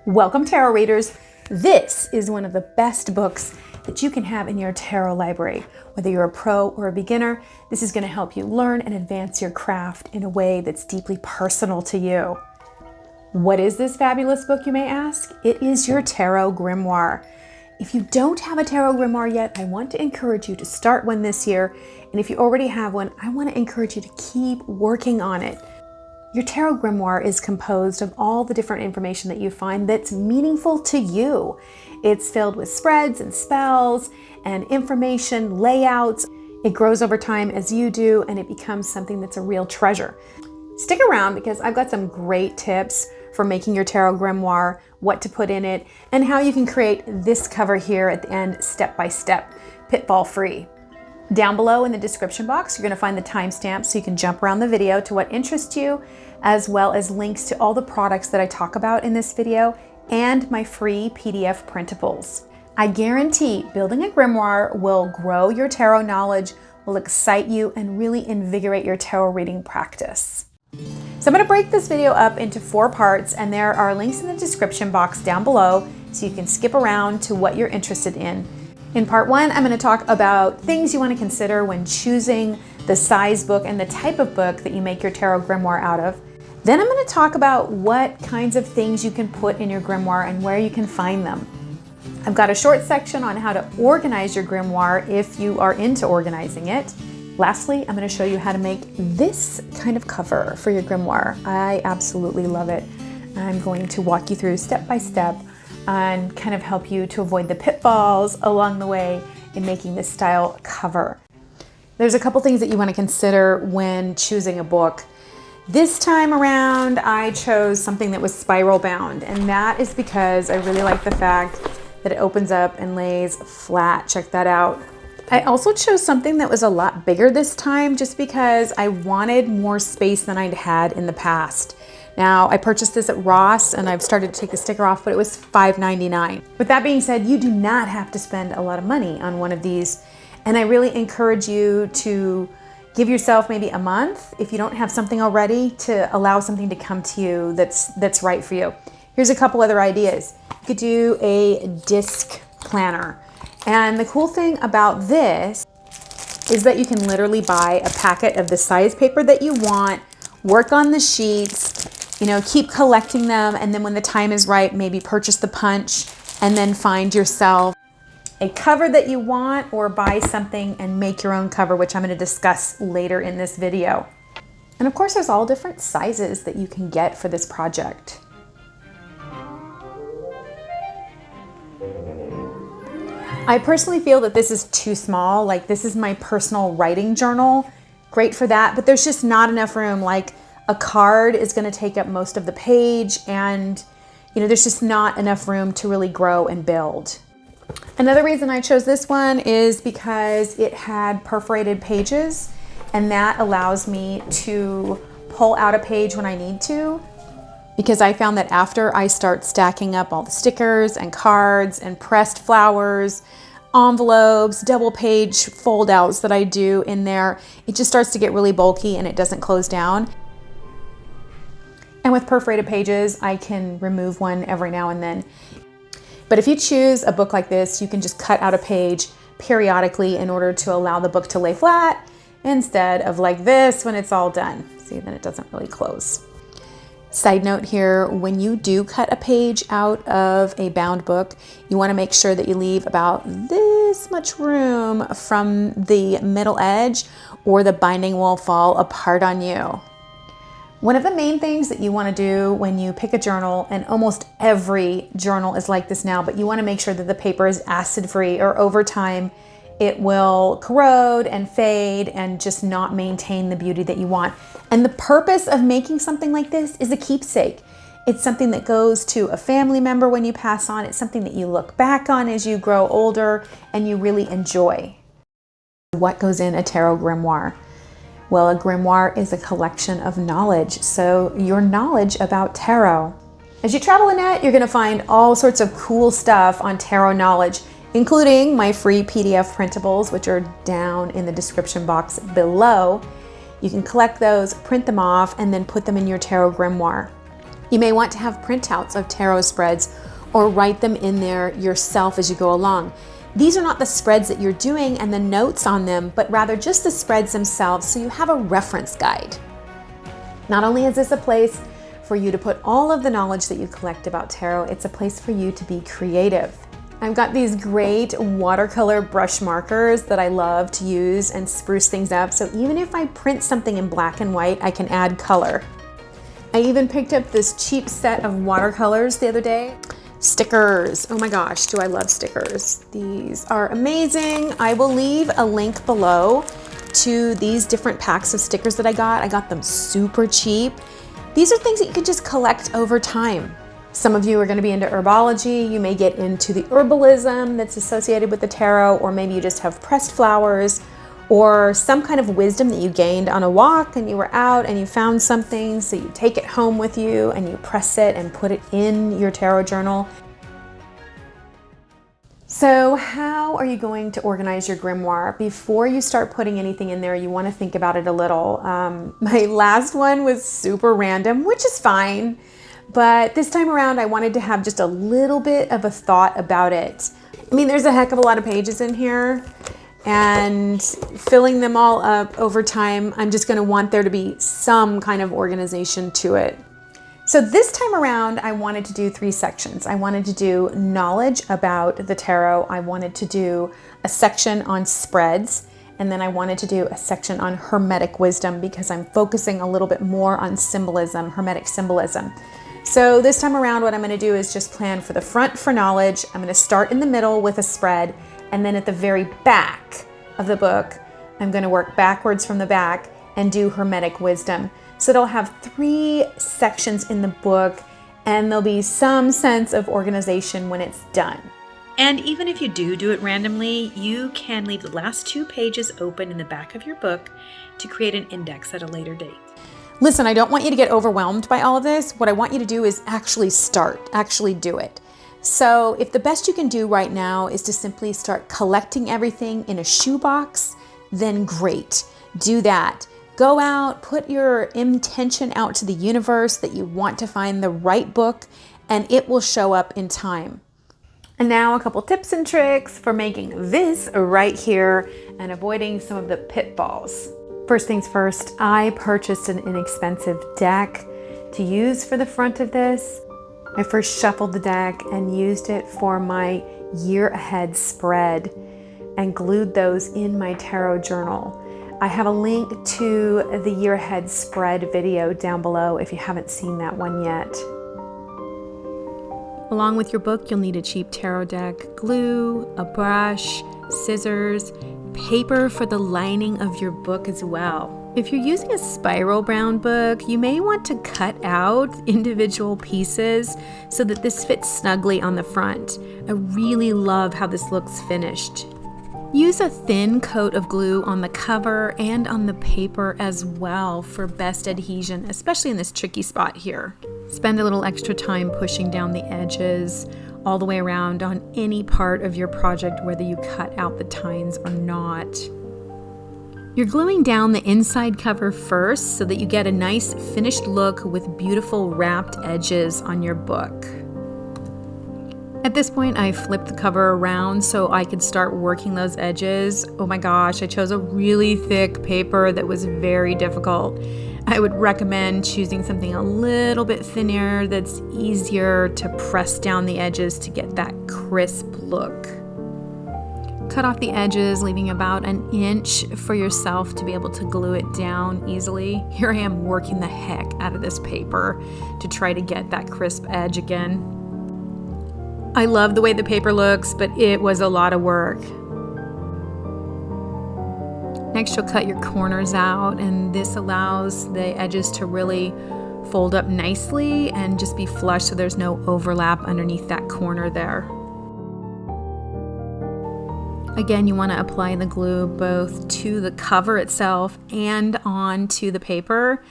Welcome, tarot readers. This is one of the best books that you can have in your tarot library. Whether you're a pro or a beginner, this is going to help you learn and advance your craft in a way that's deeply personal to you. What is this fabulous book, you may ask? It is your Tarot Grimoire. If you don't have a Tarot Grimoire yet, I want to encourage you to start one this year. And if you already have one, I want to encourage you to keep working on it. Your Tarot Grimoire is composed of all the different information that you find that's meaningful to you. It's filled with spreads and spells and information, layouts. It grows over time as you do, and it becomes something that's a real treasure. Stick around because I've got some great tips for making your Tarot Grimoire, what to put in it, and how you can create this cover here at the end step by step, pitfall free. Down below in the description box, you're going to find the timestamps so you can jump around the video to what interests you, as well as links to all the products that I talk about in this video and my free PDF printables. I guarantee building a grimoire will grow your tarot knowledge, will excite you, and really invigorate your tarot reading practice. So I'm going to break this video up into 4 parts, and there are links in the description box down below so you can skip around to what you're interested in. In part 1, I'm going to talk about things you want to consider when choosing the size book and the type of book that you make your Tarot Grimoire out of. Then I'm going to talk about what kinds of things you can put in your grimoire and where you can find them. I've got a short section on how to organize your grimoire if you are into organizing it. Lastly, I'm going to show you how to make this kind of cover for your grimoire. I absolutely love it. I'm going to walk you through step by step and kind of help you to avoid the pitfalls along the way in making this style cover. There's a couple things that you want to consider when choosing a book. This time around, I chose something that was spiral bound, and that is because I really like the fact that it opens up and lays flat. Check that out. I also chose something that was a lot bigger this time just because I wanted more space than I'd had in the past. Now, I purchased this at Ross and I've started to take the sticker off, but it was $5.99. With that being said, you do not have to spend a lot of money on one of these. And I really encourage you to give yourself maybe a month, if you don't have something already, to allow something to come to you that's right for you. Here's a couple other ideas. You could do a disc planner. And the cool thing about this is that you can literally buy a packet of the size paper that you want, work on the sheets, keep collecting them, and then when the time is right, maybe purchase the punch and then find yourself a cover that you want, or buy something and make your own cover, which I'm going to discuss later in this video. And of course, there's all different sizes that you can get for this project. I personally feel that this is too small. Like, this is my personal writing journal. Great for that, but there's just not enough room. Like, a card is going to take up most of the page, and there's just not enough room to really grow and build. Another reason I chose this one is because it had perforated pages, and that allows me to pull out a page when I need to, because I found that after I start stacking up all the stickers and cards and pressed flowers, envelopes, double page fold outs that I do in there, it just starts to get really bulky and it doesn't close down. And with perforated pages, I can remove one every now and then. But if you choose a book like this, you can just cut out a page periodically in order to allow the book to lay flat, instead of like this when it's all done. See, then it doesn't really close. Side note here, when you do cut a page out of a bound book, you want to make sure that you leave about this much room from the middle edge, or the binding will fall apart on you. One of the main things that you want to do when you pick a journal, and almost every journal is like this now, but you want to make sure that the paper is acid-free, or over time it will corrode and fade and just not maintain the beauty that you want. And the purpose of making something like this is a keepsake. It's something that goes to a family member when you pass on. It's something that you look back on as you grow older and you really enjoy. What goes in a tarot grimoire? Well, a grimoire is a collection of knowledge, so your knowledge about tarot. As you travel the net, you're going to find all sorts of cool stuff on tarot knowledge, including my free PDF printables, which are down in the description box below. You can collect those, print them off, and then put them in your tarot grimoire. You may want to have printouts of tarot spreads or write them in there yourself as you go along. These are not the spreads that you're doing and the notes on them, but rather just the spreads themselves, so you have a reference guide. Not only is this a place for you to put all of the knowledge that you collect about tarot, it's a place for you to be creative. I've got these great watercolor brush markers that I love to use and spruce things up, so even if I print something in black and white, I can add color. I even picked up this cheap set of watercolors the other day. Stickers. Oh my gosh, do I love stickers. These are amazing. I will leave a link below to these different packs of stickers that I got. I got them super cheap. These are things that you can just collect over time. Some of you are going to be into herbology. You may get into the herbalism that's associated with the tarot, or maybe you just have pressed flowers or some kind of wisdom that you gained on a walk and you were out and you found something, so you take it home with you and you press it and put it in your tarot journal. So how are you going to organize your grimoire? Before you start putting anything in there, you want to think about it a little. My last one was super random, which is fine. But this time around, I wanted to have just a little bit of a thought about it. I mean, there's a heck of a lot of pages in here, and filling them all up over time, I'm just going to want there to be some kind of organization to it. So this time around, I wanted to do 3 sections. I wanted to do knowledge about the tarot. I wanted to do a section on spreads, and then I wanted to do a section on hermetic wisdom, because I'm focusing a little bit more on symbolism, hermetic symbolism. So this time around, what I'm going to do is just plan for the front for knowledge. I'm going to start in the middle with a spread, and then at the very back of the book, I'm going to work backwards from the back and do hermetic wisdom. So it'll have 3 sections in the book, and there'll be some sense of organization when it's done. And even if you do it randomly, you can leave the last 2 pages open in the back of your book to create an index at a later date. Listen, I don't want you to get overwhelmed by all of this. What I want you to do is actually start, actually do it. So if the best you can do right now is to simply start collecting everything in a shoebox, then great, do that. Go out, put your intention out to the universe that you want to find the right book, and it will show up in time. And now a couple tips and tricks for making this right here and avoiding some of the pitfalls. First things first, I purchased an inexpensive deck to use for the front of this. I first shuffled the deck and used it for my year ahead spread and glued those in my tarot journal. I have a link to the year ahead spread video down below if you haven't seen that one yet. Along with your book, you'll need a cheap tarot deck, glue, a brush, scissors, paper for the lining of your book as well. If you're using a spiral bound book, you may want to cut out individual pieces so that this fits snugly on the front. I really love how this looks finished. Use a thin coat of glue on the cover and on the paper as well for best adhesion, especially in this tricky spot here. Spend a little extra time pushing down the edges all the way around on any part of your project, whether you cut out the tines or not. You're gluing down the inside cover first so that you get a nice finished look with beautiful wrapped edges on your book. At this point, I flipped the cover around so I could start working those edges. Oh my gosh, I chose a really thick paper that was very difficult. I would recommend choosing something a little bit thinner that's easier to press down the edges to get that crisp look. Cut off the edges, leaving about an inch for yourself to be able to glue it down easily. Here I am working the heck out of this paper to try to get that crisp edge again. I love the way the paper looks, but it was a lot of work. Next, you'll cut your corners out, and this allows the edges to really fold up nicely and just be flush so there's no overlap underneath that corner there. Again, you want to apply the glue both to the cover itself and onto the paper.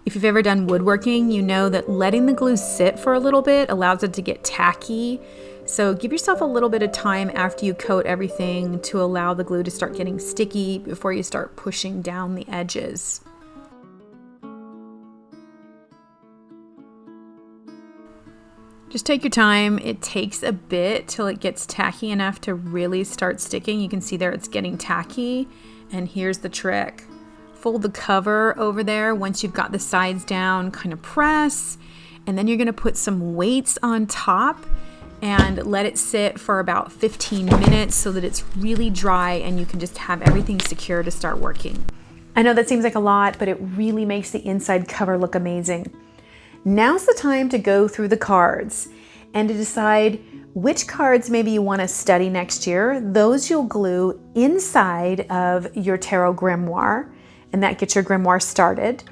If you've ever done woodworking, you know that letting the glue sit for a little bit allows it to get tacky. So give yourself a little bit of time after you coat everything to allow the glue to start getting sticky before you start pushing down the edges. Just take your time. It takes a bit till it gets tacky enough to really start sticking. You can see there it's getting tacky. And here's the trick. Fold the cover over there once you've got the sides down, kind of press. And then you're gonna put some weights on top and let it sit for about 15 minutes so that it's really dry and you can just have everything secure to start working. I know that seems like a lot, but it really makes the inside cover look amazing. Now's the time to go through the cards and to decide which cards maybe you want to study next year. Those you'll glue inside of your Tarot Grimoire, and that gets your grimoire started.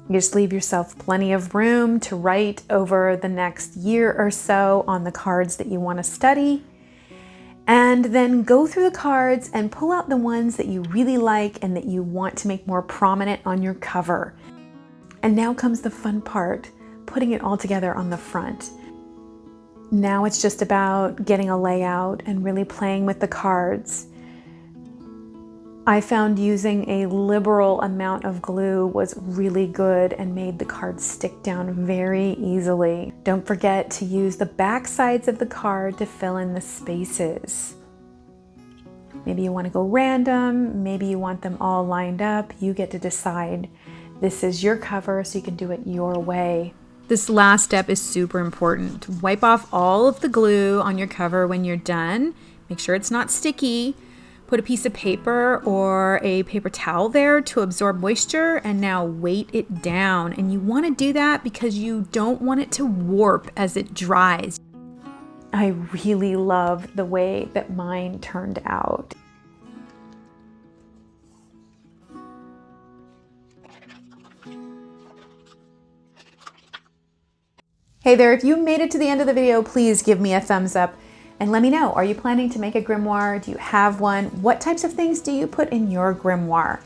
You just leave yourself plenty of room to write over the next year or so on the cards that you want to study. And then go through the cards and pull out the ones that you really like and that you want to make more prominent on your cover. And now comes the fun part, putting it all together on the front. Now it's just about getting a layout and really playing with the cards. I found using a liberal amount of glue was really good and made the cards stick down very easily. Don't forget to use the back sides of the card to fill in the spaces. Maybe you want to go random, maybe you want them all lined up. You get to decide. This is your cover, so you can do it your way. This last step is super important. Wipe off all of the glue on your cover when you're done. Make sure it's not sticky. Put a piece of paper or a paper towel there to absorb moisture, and now weight it down. And you want to do that because you don't want it to warp as it dries. I really love the way that mine turned out. Hey there, if you made it to the end of the video, please give me a thumbs up and let me know, are you planning to make a grimoire? Do you have one? What types of things do you put in your grimoire?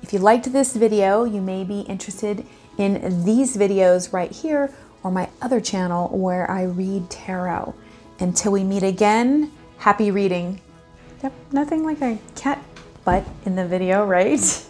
If you liked this video, you may be interested in these videos right here or my other channel where I read tarot. Until we meet again, happy reading. Yep, nothing like a cat butt in the video, right?